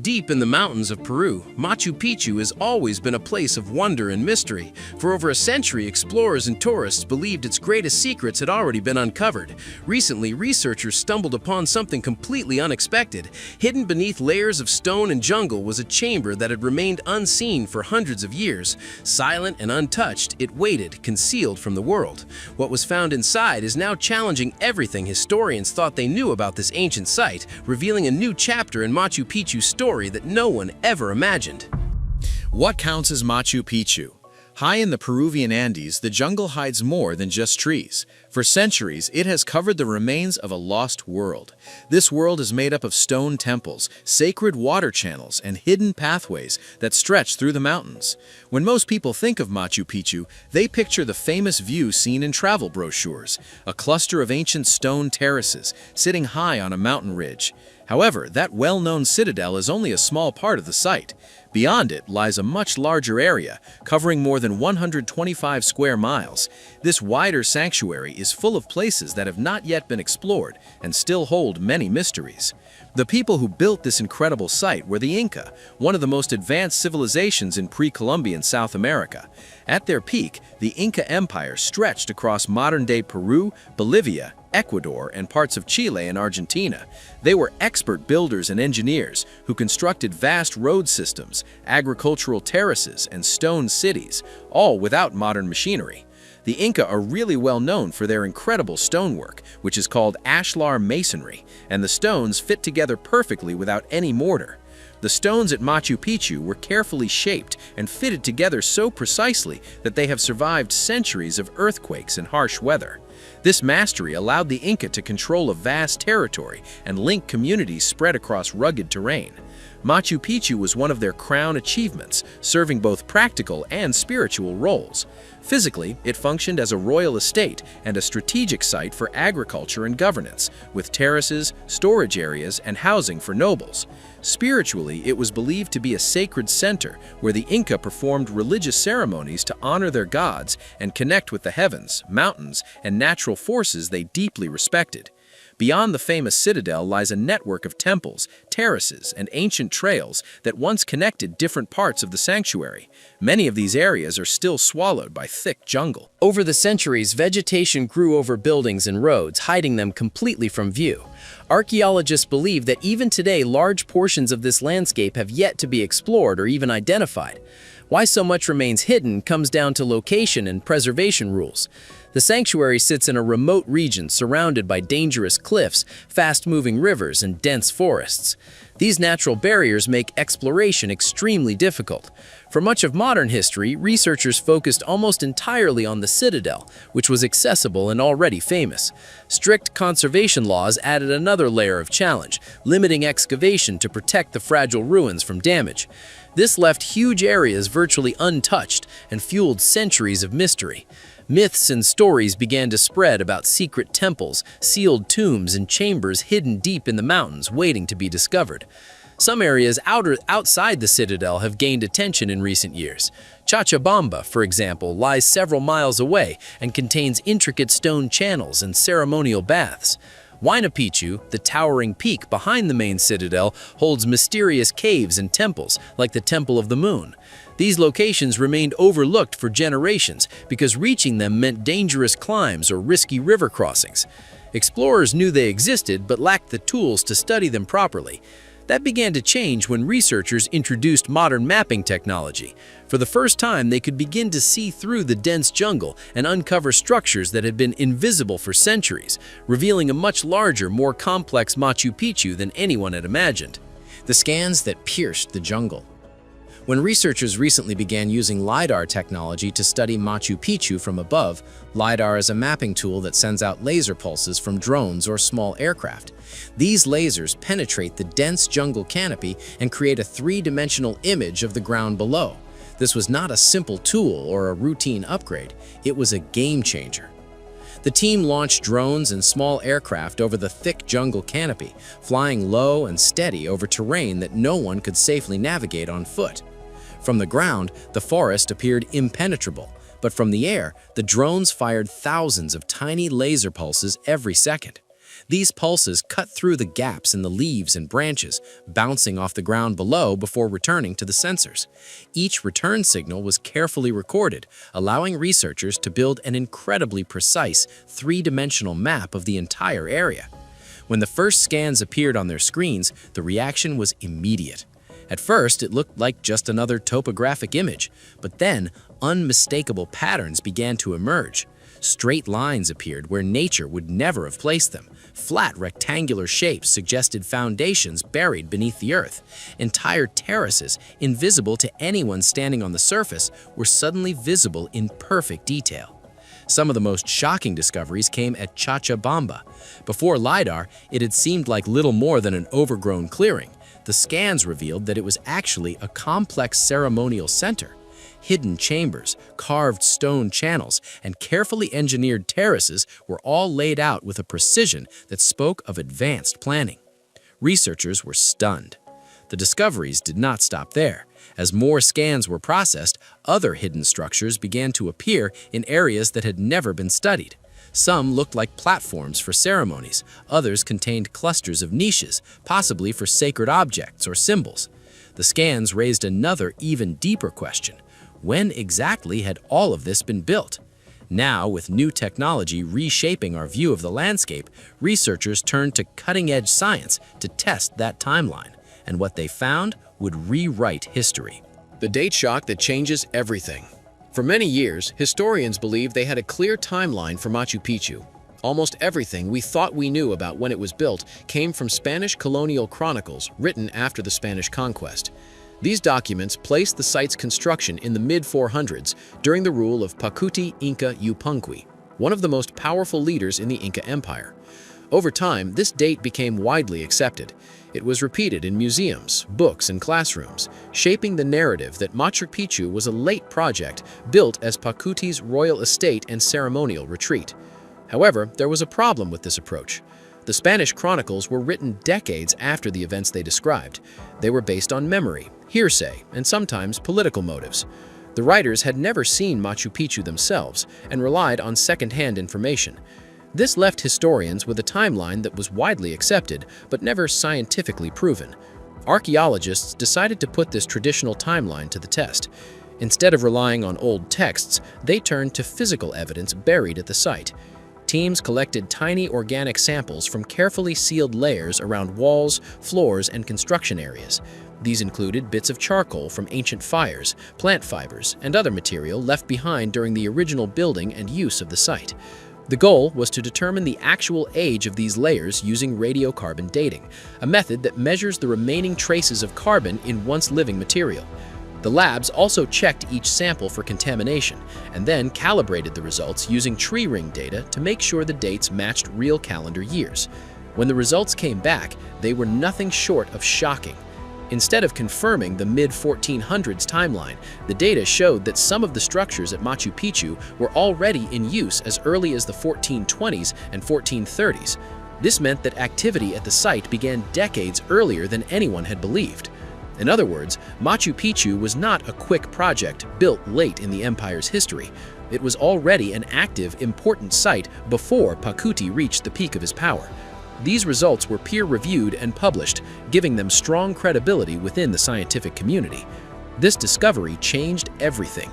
deep in the mountains of Peru, Machu Picchu has always been a place of wonder and mystery. For over a century, explorers and tourists believed its greatest secrets had already been uncovered. Recently, researchers stumbled upon something completely unexpected. Hidden beneath layers of stone and jungle was a chamber that had remained unseen for hundreds of years. Silent and untouched, it waited, concealed from the world. What was found inside is now challenging everything historians thought they knew about this ancient site, revealing a new chapter in Machu Picchu's story that no one ever imagined. What counts as Machu Picchu? High in the Peruvian Andes, the jungle hides more than just trees. For centuries, it has covered the remains of a lost world. This world is made up of stone temples, sacred water channels, and hidden pathways that stretch through the mountains. When most people think of Machu Picchu, they picture the famous view seen in travel brochures, a cluster of ancient stone terraces sitting high on a mountain ridge. However, that well-known citadel is only a small part of the site. Beyond it lies a much larger area, covering more than 125 square miles. This wider sanctuary is full of places that have not yet been explored and still hold many mysteries. The people who built this incredible site were the Inca, one of the most advanced civilizations in pre-Columbian South America. At their peak, the Inca Empire stretched across modern-day Peru, Bolivia, Ecuador, and parts of Chile and Argentina. They were expert builders and engineers who constructed vast road systems, agricultural terraces, and stone cities, all without modern machinery. The Inca are really well known for their incredible stonework, which is called ashlar masonry, and the stones fit together perfectly without any mortar. The stones at Machu Picchu were carefully shaped and fitted together so precisely that they have survived centuries of earthquakes and harsh weather. This mastery allowed the Inca to control a vast territory and link communities spread across rugged terrain. Machu Picchu was one of their crown achievements, serving both practical and spiritual roles. Physically, it functioned as a royal estate and a strategic site for agriculture and governance, with terraces, storage areas, and housing for nobles. Spiritually, it was believed to be a sacred center where the Inca performed religious ceremonies to honor their gods and connect with the heavens, mountains, and natural forces they deeply respected. Beyond the famous citadel lies a network of temples, terraces, and ancient trails that once connected different parts of the sanctuary. Many of these areas are still swallowed by thick jungle. Over the centuries, vegetation grew over buildings and roads, hiding them completely from view. Archaeologists believe that even today, large portions of this landscape have yet to be explored or even identified. Why so much remains hidden comes down to location and preservation rules. The sanctuary sits in a remote region surrounded by dangerous cliffs, fast-moving rivers, and dense forests. These natural barriers make exploration extremely difficult. For much of modern history, researchers focused almost entirely on the citadel, which was accessible and already famous. Strict conservation laws added another layer of challenge, limiting excavation to protect the fragile ruins from damage. This left huge areas virtually untouched and fueled centuries of mystery. Myths and stories began to spread about secret temples, sealed tombs, and chambers hidden deep in the mountains waiting to be discovered. Some areas outside the citadel have gained attention in recent years. Cochabamba, for example, lies several miles away and contains intricate stone channels and ceremonial baths. Huayna Picchu, the towering peak behind the main citadel, holds mysterious caves and temples, like the Temple of the Moon. These locations remained overlooked for generations because reaching them meant dangerous climbs or risky river crossings. Explorers knew they existed but lacked the tools to study them properly. That began to change when researchers introduced modern mapping technology. For the first time, they could begin to see through the dense jungle and uncover structures that had been invisible for centuries, revealing a much larger, more complex Machu Picchu than anyone had imagined. The scans that pierced the jungle. When researchers recently began using lidar technology to study Machu Picchu from above, lidar is a mapping tool that sends out laser pulses from drones or small aircraft. These lasers penetrate the dense jungle canopy and create a three-dimensional image of the ground below. This was not a simple tool or a routine upgrade, it was a game changer. The team launched drones and small aircraft over the thick jungle canopy, flying low and steady over terrain that no one could safely navigate on foot. From the ground, the forest appeared impenetrable, but from the air, the drones fired thousands of tiny laser pulses every second. These pulses cut through the gaps in the leaves and branches, bouncing off the ground below before returning to the sensors. Each return signal was carefully recorded, allowing researchers to build an incredibly precise, three-dimensional map of the entire area. When the first scans appeared on their screens, the reaction was immediate. At first, it looked like just another topographic image, but then unmistakable patterns began to emerge. Straight lines appeared where nature would never have placed them. Flat rectangular shapes suggested foundations buried beneath the earth. Entire terraces, invisible to anyone standing on the surface, were suddenly visible in perfect detail. Some of the most shocking discoveries came at Cochabamba. Before lidar, it had seemed like little more than an overgrown clearing. The scans revealed that it was actually a complex ceremonial center. Hidden chambers, carved stone channels, and carefully engineered terraces were all laid out with a precision that spoke of advanced planning. Researchers were stunned. The discoveries did not stop there. As more scans were processed, other hidden structures began to appear in areas that had never been studied. Some looked like platforms for ceremonies, others contained clusters of niches, possibly for sacred objects or symbols. The scans raised another, even deeper question. When exactly had all of this been built? Now, with new technology reshaping our view of the landscape, researchers turned to cutting-edge science to test that timeline, and what they found would rewrite history. The date shock that changes everything. For many years, historians believed they had a clear timeline for Machu Picchu. Almost everything we thought we knew about when it was built came from Spanish colonial chronicles written after the Spanish conquest. These documents placed the site's construction in the mid-400s during the rule of Pacuti Inca Yupanqui, one of the most powerful leaders in the Inca Empire. Over time, this date became widely accepted. It was repeated in museums, books, and classrooms, shaping the narrative that Machu Picchu was a late project built as Pacuti's royal estate and ceremonial retreat. However, there was a problem with this approach. The Spanish chronicles were written decades after the events they described. They were based on memory, hearsay, and sometimes political motives. The writers had never seen Machu Picchu themselves and relied on second-hand information. This left historians with a timeline that was widely accepted but never scientifically proven. Archaeologists decided to put this traditional timeline to the test. Instead of relying on old texts, they turned to physical evidence buried at the site. Teams collected tiny organic samples from carefully sealed layers around walls, floors, and construction areas. These included bits of charcoal from ancient fires, plant fibers, and other material left behind during the original building and use of the site. The goal was to determine the actual age of these layers using radiocarbon dating, a method that measures the remaining traces of carbon in once living material. The labs also checked each sample for contamination and then calibrated the results using tree ring data to make sure the dates matched real calendar years. When the results came back, they were nothing short of shocking. Instead of confirming the mid-1400s timeline, the data showed that some of the structures at Machu Picchu were already in use as early as the 1420s and 1430s. This meant that activity at the site began decades earlier than anyone had believed. In other words, Machu Picchu was not a quick project built late in the empire's history. It was already an active, important site before Pacuti reached the peak of his power. These results were peer-reviewed and published, giving them strong credibility within the scientific community. This discovery changed everything.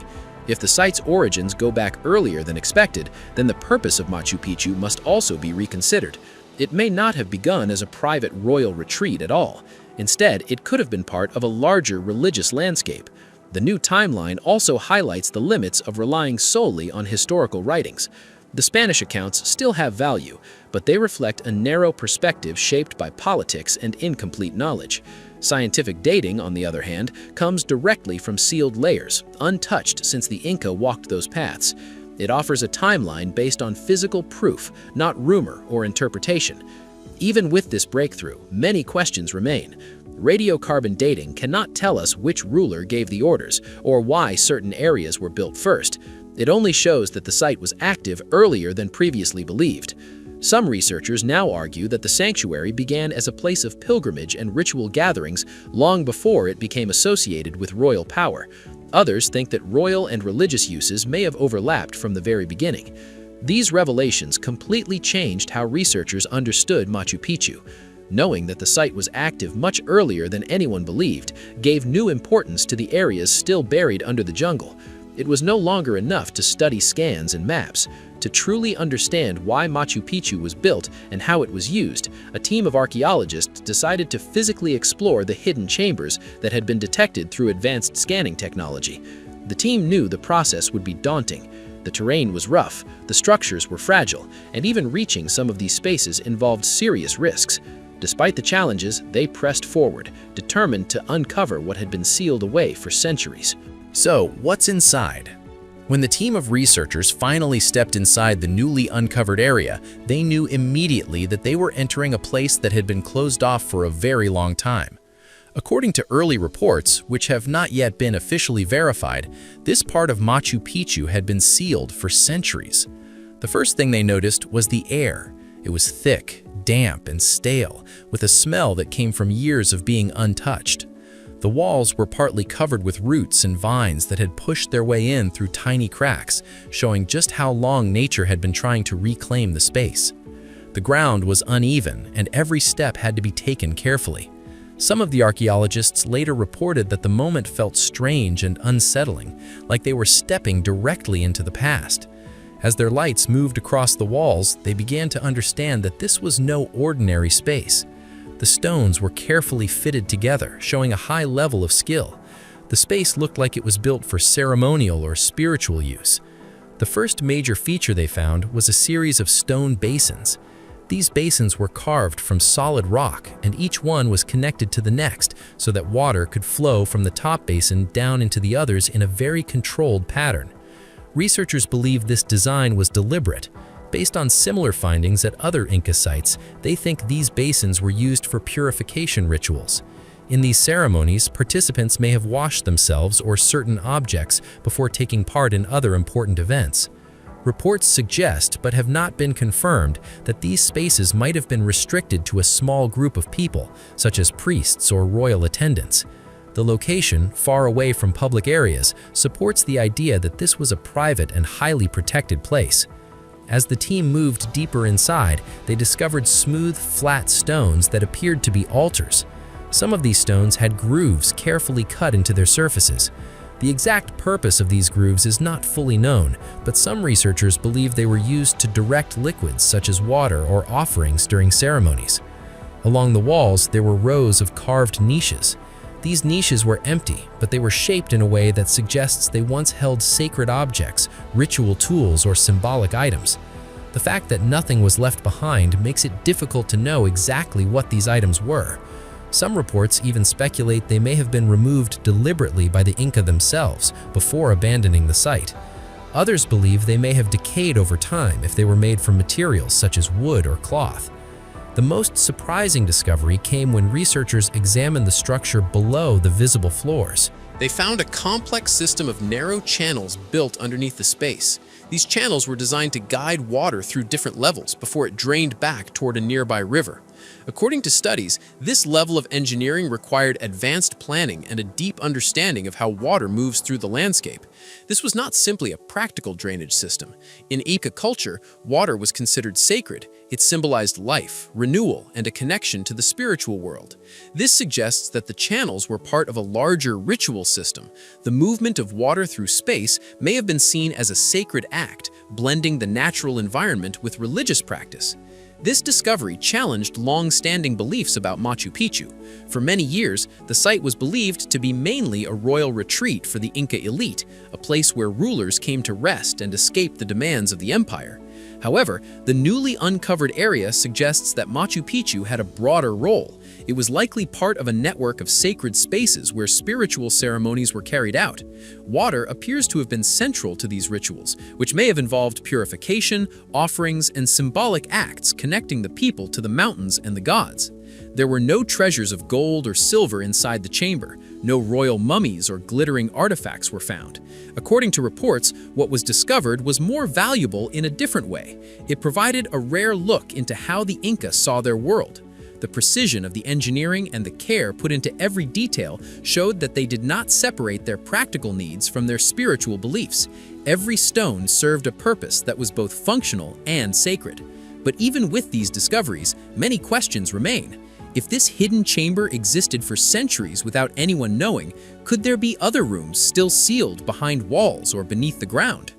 If the site's origins go back earlier than expected, then the purpose of Machu Picchu must also be reconsidered. It may not have begun as a private royal retreat at all. Instead, it could have been part of a larger religious landscape. The new timeline also highlights the limits of relying solely on historical writings. The Spanish accounts still have value, but they reflect a narrow perspective shaped by politics and incomplete knowledge. Scientific dating, on the other hand, comes directly from sealed layers, untouched since the Inca walked those paths. It offers a timeline based on physical proof, not rumor or interpretation. Even with this breakthrough, many questions remain. Radiocarbon dating cannot tell us which ruler gave the orders or why certain areas were built first. It only shows that the site was active earlier than previously believed. Some researchers now argue that the sanctuary began as a place of pilgrimage and ritual gatherings long before it became associated with royal power. Others think that royal and religious uses may have overlapped from the very beginning. These revelations completely changed how researchers understood Machu Picchu. Knowing that the site was active much earlier than anyone believed gave new importance to the areas still buried under the jungle. It was no longer enough to study scans and maps. To truly understand why Machu Picchu was built and how it was used, a team of archaeologists decided to physically explore the hidden chambers that had been detected through advanced scanning technology. The team knew the process would be daunting. The terrain was rough, the structures were fragile, and even reaching some of these spaces involved serious risks. Despite the challenges, they pressed forward, determined to uncover what had been sealed away for centuries. So, what's inside? When the team of researchers finally stepped inside the newly uncovered area, they knew immediately that they were entering a place that had been closed off for a very long time. According to early reports, which have not yet been officially verified, this part of Machu Picchu had been sealed for centuries. The first thing they noticed was the air. It was thick, damp, and stale, with a smell that came from years of being untouched. The walls were partly covered with roots and vines that had pushed their way in through tiny cracks, showing just how long nature had been trying to reclaim the space. The ground was uneven, and every step had to be taken carefully. Some of the archaeologists later reported that the moment felt strange and unsettling, like they were stepping directly into the past. As their lights moved across the walls, they began to understand that this was no ordinary space. The stones were carefully fitted together, showing a high level of skill. The space looked like it was built for ceremonial or spiritual use. The first major feature they found was a series of stone basins. These basins were carved from solid rock, and each one was connected to the next so that water could flow from the top basin down into the others in a very controlled pattern. Researchers believe this design was deliberate. Based on similar findings at other Inca sites, they think these basins were used for purification rituals. In these ceremonies, participants may have washed themselves or certain objects before taking part in other important events. Reports suggest, but have not been confirmed, that these spaces might have been restricted to a small group of people, such as priests or royal attendants. The location, far away from public areas, supports the idea that this was a private and highly protected place. As the team moved deeper inside, they discovered smooth, flat stones that appeared to be altars. Some of these stones had grooves carefully cut into their surfaces. The exact purpose of these grooves is not fully known, but some researchers believe they were used to direct liquids such as water or offerings during ceremonies. Along the walls, there were rows of carved niches. These niches were empty, but they were shaped in a way that suggests they once held sacred objects, ritual tools, or symbolic items. The fact that nothing was left behind makes it difficult to know exactly what these items were. Some reports even speculate they may have been removed deliberately by the Inca themselves before abandoning the site. Others believe they may have decayed over time if they were made from materials such as wood or cloth. The most surprising discovery came when researchers examined the structure below the visible floors. They found a complex system of narrow channels built underneath the space. These channels were designed to guide water through different levels before it drained back toward a nearby river. According to studies, this level of engineering required advanced planning and a deep understanding of how water moves through the landscape. This was not simply a practical drainage system. In Inca culture, water was considered sacred. It symbolized life, renewal, and a connection to the spiritual world. This suggests that the channels were part of a larger ritual system. The movement of water through space may have been seen as a sacred act, blending the natural environment with religious practice. This discovery challenged long-standing beliefs about Machu Picchu. For many years, the site was believed to be mainly a royal retreat for the Inca elite, a place where rulers came to rest and escape the demands of the empire. However, the newly uncovered area suggests that Machu Picchu had a broader role. It was likely part of a network of sacred spaces where spiritual ceremonies were carried out. Water appears to have been central to these rituals, which may have involved purification, offerings, and symbolic acts connecting the people to the mountains and the gods. There were no treasures of gold or silver inside the chamber. No royal mummies or glittering artifacts were found. According to reports, what was discovered was more valuable in a different way. It provided a rare look into how the Inca saw their world. The precision of the engineering and the care put into every detail showed that they did not separate their practical needs from their spiritual beliefs. Every stone served a purpose that was both functional and sacred. But even with these discoveries, many questions remain. If this hidden chamber existed for centuries without anyone knowing, could there be other rooms still sealed behind walls or beneath the ground?